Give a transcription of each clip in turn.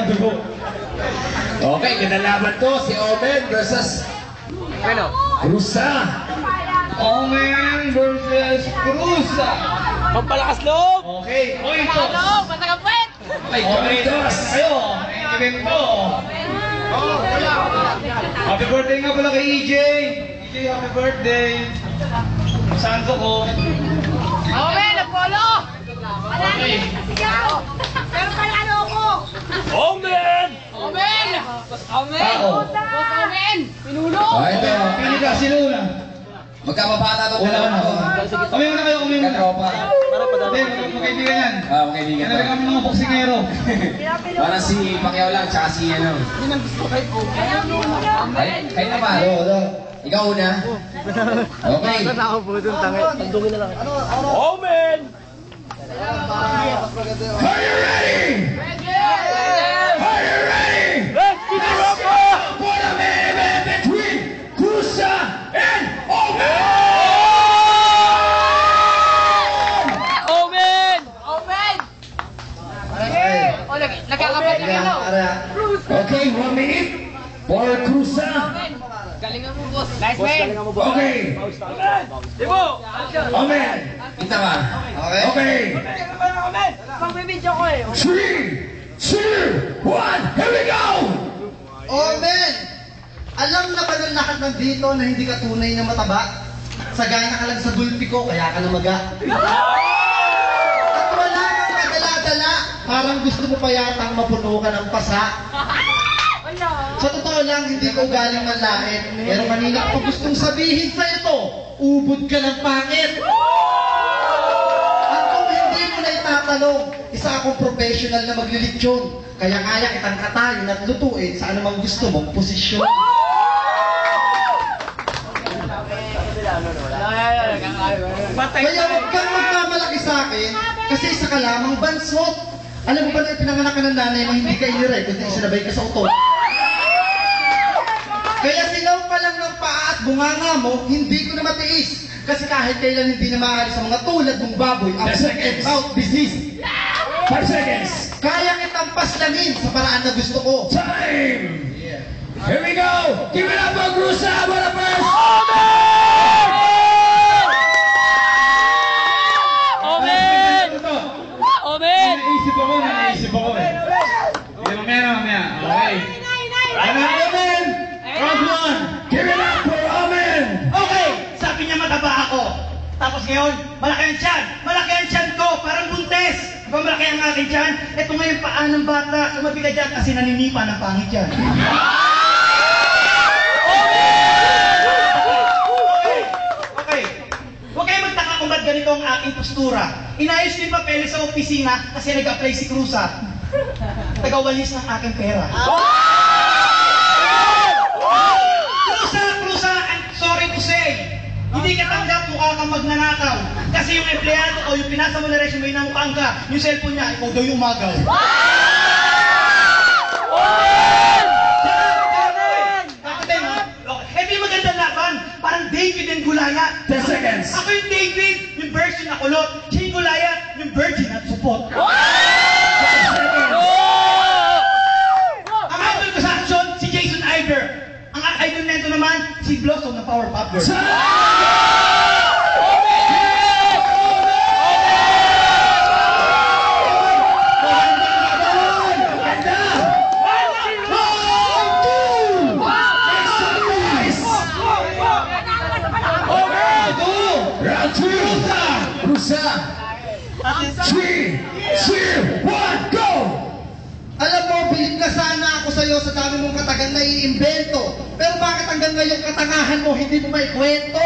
dugo. Okay, kinalaban to si Omen versus Cruza. Omen versus Cruza. Pampalakas loob! Okay, oitos. Matagapwet! Ay, oitos. Kayo, event ko. Happy birthday nga pala kay EJ. EJ, happy birthday. Santo ko. Omen, nagpolo! Okay. Pero panalo ko! Omen! Omen! Omen! Boss Omen! Pinulo! Ito. Pili ka, sino una? Magkababata to. Wala na. Kami muna kayo, kami muna. Katropa. Hindi, magkaibigan yan. Magkaibigan to. Kailangan kami mga boksingero. Parang si Pacquiao lang, tsaka si ano. Kayo na ba? Ikaw una. Okay. Omen! Are you ready? Are you ready? Let's keep it up! For the main event between Cruza and Omen! Omen! Omen! Nagkakapatid ka daw. Okay, 1 minute for Cruza. Galingan mo, boss. Nice man! Okay. Dibo! Omen. Kita ba? Okay. Pang-video ko eh. 3, 2, 1, here we go! Oh, men! Alam na ba ng lahat ng dito na hindi ka tunay na mataba? Sagana ka lang sa gulpi ko, kaya ka namaga. At wala kang kadala-dala, parang gusto mo pa yatang mapuno ka ng pasa. Sa totoo lang, hindi ko galing manlait. Pero kanina ko gustong sabihin sa ito, ubod ka ng pangit. At kung hindi mo na itatanong, isa akong professional na maglilitsyon. Kaya kaya kitang katayin at lutuin sa anumang gusto mong posisyon. Kaya huwag kang magmamalaki sa akin, kasi isa ka lamang bansot. Alam mo ba na pinanganak ka ng nanay mo, hindi ka inire, kundi isinabay ka sa utot. Kaya silaw pa lang ng paa at bunganga mo, hindi ko na matiis. Kasi kahit kailan hindi na maaari sa mga tulad mong baboy, ang foot-and-mouth disease. 5 seconds. Kaya kitang paslangin sa paraan na gusto ko. Time! Here we go! Give it up for Cruza! What a first! Omen! Omen! Naisip ako eh. Okay, mamaya. Okay. Ano, Omen? Round 1. Give it up for Omen! Okay, sabi niya mataba ako. Tapos ngayon, malaki ang tiyan. Malaki ang tiyan ko, parang buntes. Diba malaki ang aking tiyan? Ito ngayon paa ng bata. Kumabiga dyan kasi naninipa ng pangit yan. Okay. Huwag kayo magtaka kung ba't ganito ang aking postura. Inayos ko yung papeles sa opisina kasi nag-apply si Cruza. Tagawalis ng aking pera. Cruza, I'm sorry to say. Hindi ka tanggap, mukha kang magnanakaw. Kasi yung empleyado o yung pinasa mo na resume na mukhang ka, yung cellphone niya, ikaw daw yung umagaw. Hindi magandang laban. Parang David and Goliath. 10 seconds. Ako yung David, yung virgin na kulot. Siya yung Goliath, yung virgin at supot. Ang idol ko sa action, si Jason Iver. Ang idol nito naman, si Blossom ng Powerpuff Girls. Round 2! Cruza! 3, 2, 1, go! Alam mo, bilib na sana ako sa'yo sa dami mong katagang na iimbento. Pero bakit hanggang ngayon katangahan mo, hindi mo maikwento?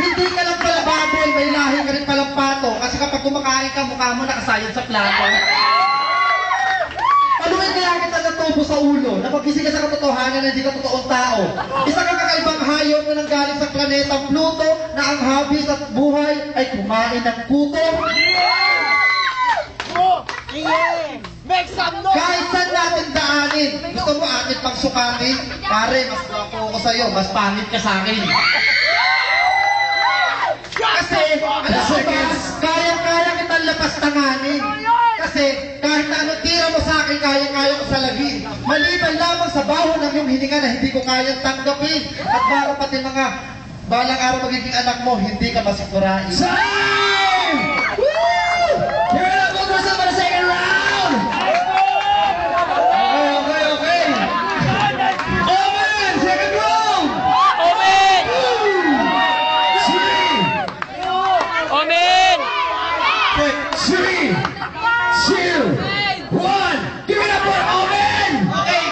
Hindi ka lang pala baboy, may lahi ka rin palang pato. Kasi kapag kumakain ka, mukha mo nakasayad sa plato. Paluin kaya kita natubo sa ulo, na pagising ka sa katotohanan na hindi ka totoong tao. Isa kang kakaibang hayop na nanggaling sa planetang Pluto, na ang hobbies at buhay ay kumain ng kuto. Make some noise! Kahit saan natin daanin, gusto mo atin pang sukatin? Pare, mas guwapo ako sa'yo, mas pangit ka sa'kin. Kasi, alam mo ba, kaya-kaya kitang lapas tanganin. Kasi kasi kahit na anong tira mo sa akin, kaya-kaya ko salagin. Maliban lamang sa baho ng iyong hininga na hindi ko kayang tanggapin. At baka pati mga balang araw magiging anak mo, hindi ka masikurain. Time! Woo! Give it up for Cruza for the second round! Okay. Omen! Second round! Omen! 3, 2, 1. Give it up for Omen! Okay.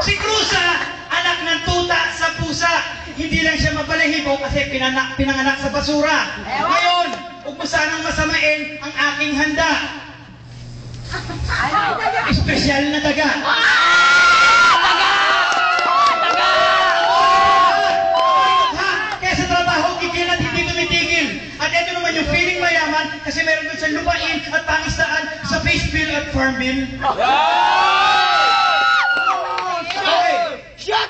Si Cruza, anak ng tuta sa pusa. Hindi lang siya mabalahibo kasi pinanganak sa basura. Ngayon, huwag mo sanang masamain ang aking handa. Espesyal na daga. Ha? Kaya sa trabaho, kikil at hindi tumitigil. At ito naman yung feeling mayaman kasi meron doon sa lupain at pangistaan sa face bill at farm bill. Okay.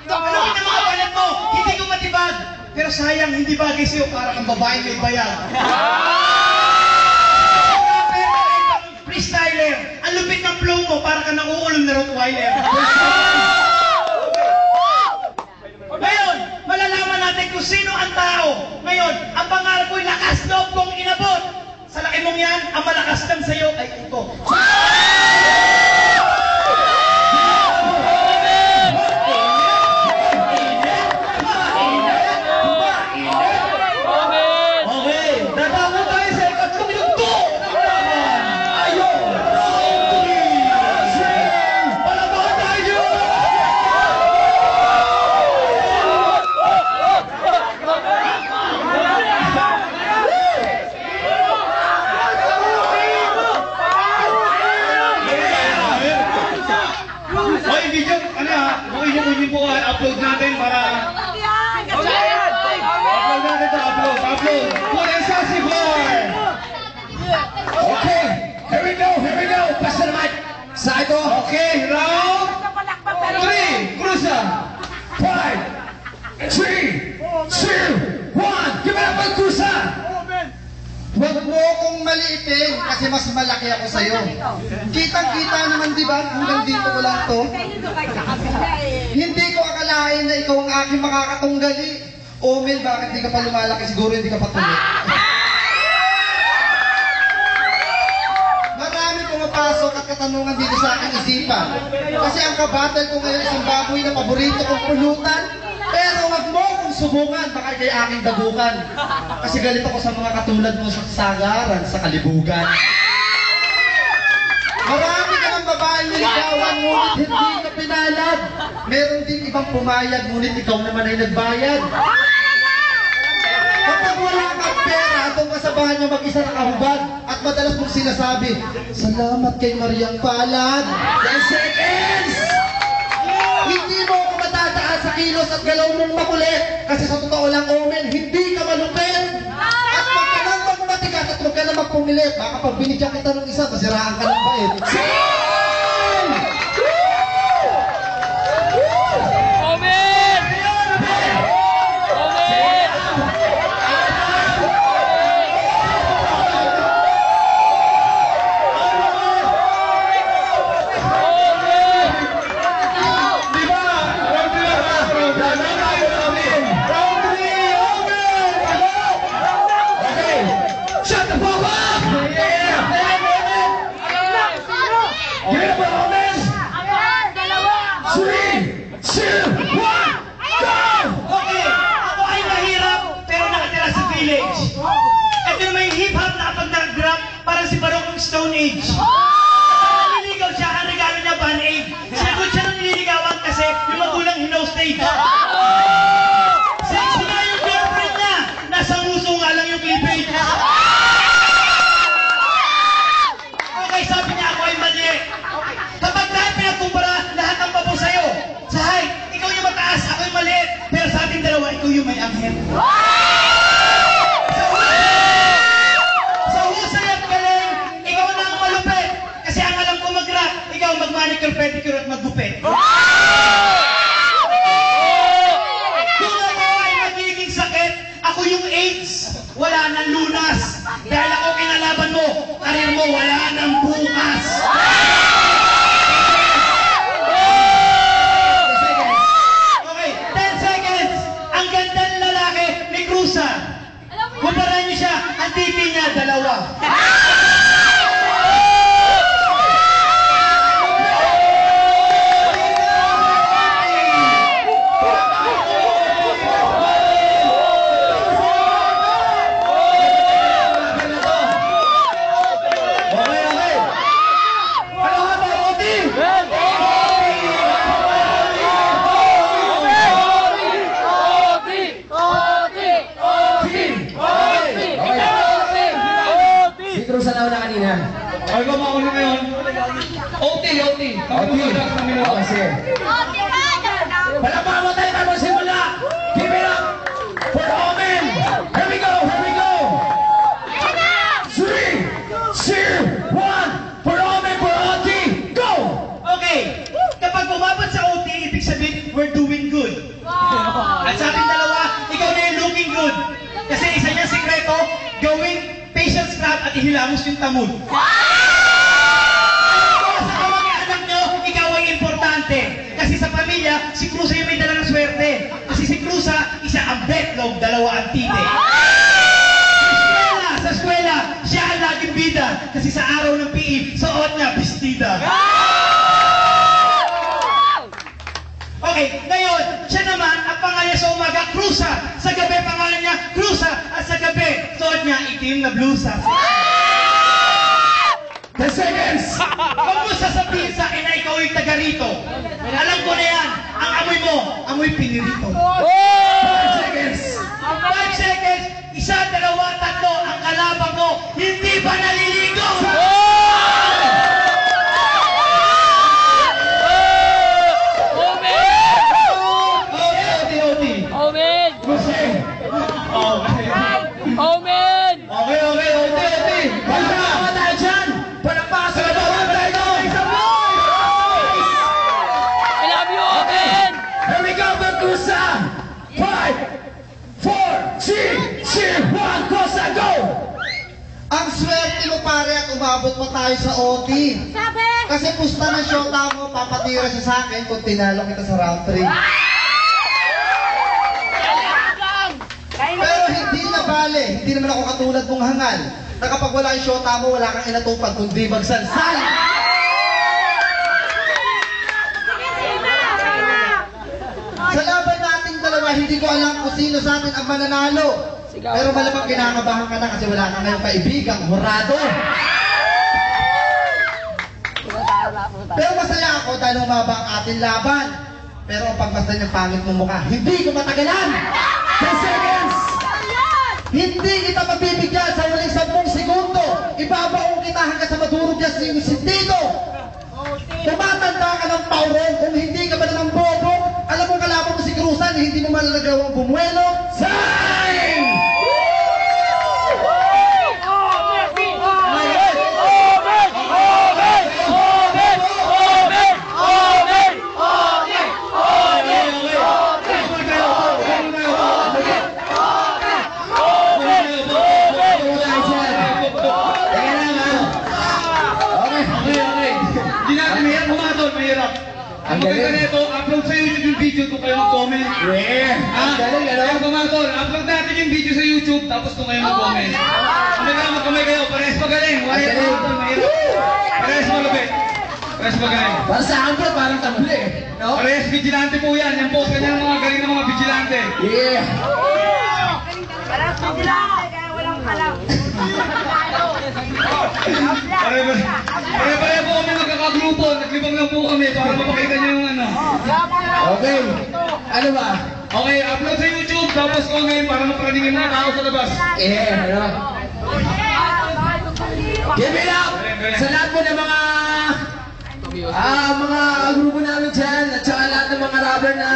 Ano ang mga balat mo? Hindi ko matibag. Pero sayang, hindi bagay sa'yo para kang babae may bayag. Freestyler. Ang lupit ng flow mo para ka nauulong na Rottweiler. Ngayon, malalaman natin kung sino ang tao. Ngayon, ang pangarap ko'y lakas loob kong inabot. Sa laki mong yan, ang malakas lang sa'yo ay ito. Okay, natapos tayo sa ikatlong yugto ng laban. Ayun! Round 3! Palabahan tayo! Hoy, video, ano ha? Makinig po upload natin para... Upload natin ito, upload. Kuya Sasibar! Okay, here we go. Basta naman. Sa ito. Okay, round 3, Cruza. 5, 3, 2, 1. Give it up for Cruza. Huwag mo akong maliitin kasi mas malaki ako sa'yo. Kitang-kita naman, di ba? Hanggang dito ko lang to. Hindi ko akalain na ikaw ang aking makakatunggali. Omen, bakit di ka pa lumalaki? Siguro hindi ka pa tuloy. Marami pumapasok at katanungan dito sa aking isipan. Kasi ang kabattle ko ngayon isang baboy na paborito kong pulutan. Pero wag mo akong subukan, baka kay aking dagukan. Kasi galit ako sa mga katulad mo sa sagaran, sa kalibugan. Marami ka ng babaeng niligawan, ngunit hindi ka pinalad. Meron din ibang pumayag, ngunit ikaw naman ay nagbayad. Kapag wala kang pera, atong kasabahan niya mag-isa nakahubad. At madalas mong sinasabi, salamat kay Mariang Palad. 10 seconds! Hindi mo ako matataas sa kilos at galaw mong makulit. Kasi sa totoo lang, Omen, hindi ka malupit. At wag ka lang magmatigas at wag ka lang magpumilit. Baka pag binigyan kita ng isa, masiraan ka ng bait. Omen! Omen! Di ba? Round 3 Okay, shut the fuck up! Give it up for Omen. 3, 2, 1, go! Okay, ako ay mahirap pero nakatira sa village. Ito naman yung hip-hop na kapag nag-rap parang si Barong ng Stone Age. Naliligaw siya, ang regalo niya Band-Aid. Sinagot siya ng nililigawan kasi yung magulang hinaw stage. Sexy nga yung girlfriend niya, nasa nguso nga lang yung cleavage. Okay, sabi niya ako ay mali. Kapag lahat pinagkumpara, lahat ang pabo sa'yo. Sa height, ikaw yung mataas, ako yung maliit. Pero sa ating dalawa, ikaw yung may anghel. Sa husay at galing, ikaw na ang malupit. Kasi ang alam ko mag-rap, ikaw mag-manicure, pedicure at mag-gupit. Kung ako ay magiging sakit, ako yung AIDS. Wala nang lunas. Dahil ako kinalaban mo. karir mo wala nang bukas. Okay, 10 seconds. Ang ganda ng lalaki ni Cruza. Kumpara niyo siya, ang titi niya, dalawa. Ay, kumauna ngayon. OT. Okay, sige. Palapang mo tayo tayo magsimula. Give it up for Omen. Here we go. 3, 2, 1. For Omen, for OT. Go! Okay, kapag bumabot sa OT, ibig sabihin, we're doing good. At sa ating dalawa, ikaw na yung looking good. Kasi isa niyang sikreto, gawing facial scrub at ihilamos yung tamod. Sa kamag-anak nyo, ikaw ay importante. Kasi sa pamilya, si Cruza yung may dala ng swerte. Kasi si Cruza, isa ang betlog, dalawa ang tite. Sa eskwela, siya ang laging bida. Kasi sa araw ng PE, suot niya, bestida. Okay, ngayon, siya naman, ang pangalan sa umaga, Cruza. Sa gabi, pangalan niya, Cruza. At sa gabi, suot niya, itim na blusa. 10 seconds. Huwag mo sasabihin sa akin na ikaw yung taga rito. Alam ko na yan, ang amoy mo, amoy pinirito. 5 seconds. 5 seconds, 1, 2, 3, ang kalaban ko, hindi ba naliligo? Omen! Omen! Okay. Palapang mo tayo dyan. Palapang sa labas tayo. I love you, Omen! Here we go, Bakusa. 5, 4, 3, 2, 1. Kusa, go! Ang swerte mo pare at umabot pa tayo sa OT. Kasi pusta na shota mo, papatira siya sa akin kung tinalo kita sa round 3. Pero hindi na bale, hindi naman ako katulad mong hangal. Na kapag wala yung shota mo, wala kang inatupag kundi magsansal. Sa laban nating dalawa, hindi ko alam kung sino sa atin ang mananalo. Pero malamang kinakabahan ka na kasi wala ka ngayong kaibigang horado. Pero masaya ako dahil humaba ang ating laban. Pero ang pagmasdan niyang pangit mong mukha, hindi ko matagalan. 10 seconds. Hindi kita mabibigyan sa walang 10 segundo. Ibabaong kita hanggang sa madurog niya sa iyong sentido. Tumatanda ka ng paurong kung hindi ka ba naman bobo. Alam mo kalaban mo si Cruzan, hindi mo malalagawang bumuelo. Time! Ang maganda nito, upload sa YouTube yung video kung kayo mag-comment. Yeah! Galing, ano? Kaya kumatol, upload natin yung video sa YouTube, tapos kung kayo mag-comment. Magkamay kayo, parehas magaling. Mahirap kumatol, mahirap. Parehas malupit. Parehas magaling. Para sa akin bro, parang tabuli eh. No? Parehas vigilante po yan. Yan po, ganyan ang mga galing ng mga vigilante. Yeah! Pare-pare po kami magkakagrupo. Naglibang lang po kami para mapakita niyo yung ano. Okay. Ano ba? Okay, upload sa YouTube, tapos comment para maparaningin mga tao sa labas. Yeah, ano? Give it up! Sa lahat po ng mga grupo namin dyan, at saka lahat ng mga rapper na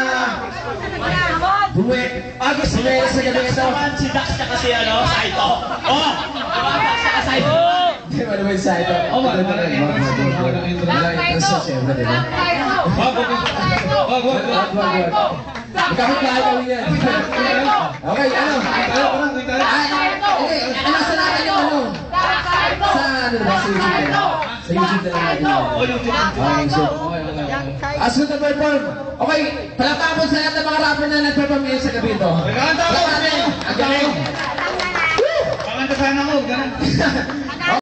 gusto nyo sa gabi ito. Si Dax na kasi Saito. Oh! Dax na Saito. Di ba naman sa ito? Oh, wala intro siyempre, di ba? Wag. Magkakit bahay kami yan. Okay, ano? Ano sa natin yung ano? Sa ano ba? Sa YouTube na lang. Sa YouTube na lang natin. Oh, YouTube. Okay, so. As good na perform. Okay, palakpakan po sa lahat ng mga rapper na nag-perform ngayon sa gabi ito. Nagkakanta ako. Palakpakan natin. Ang galing. Pakanta sana ako. Ganun.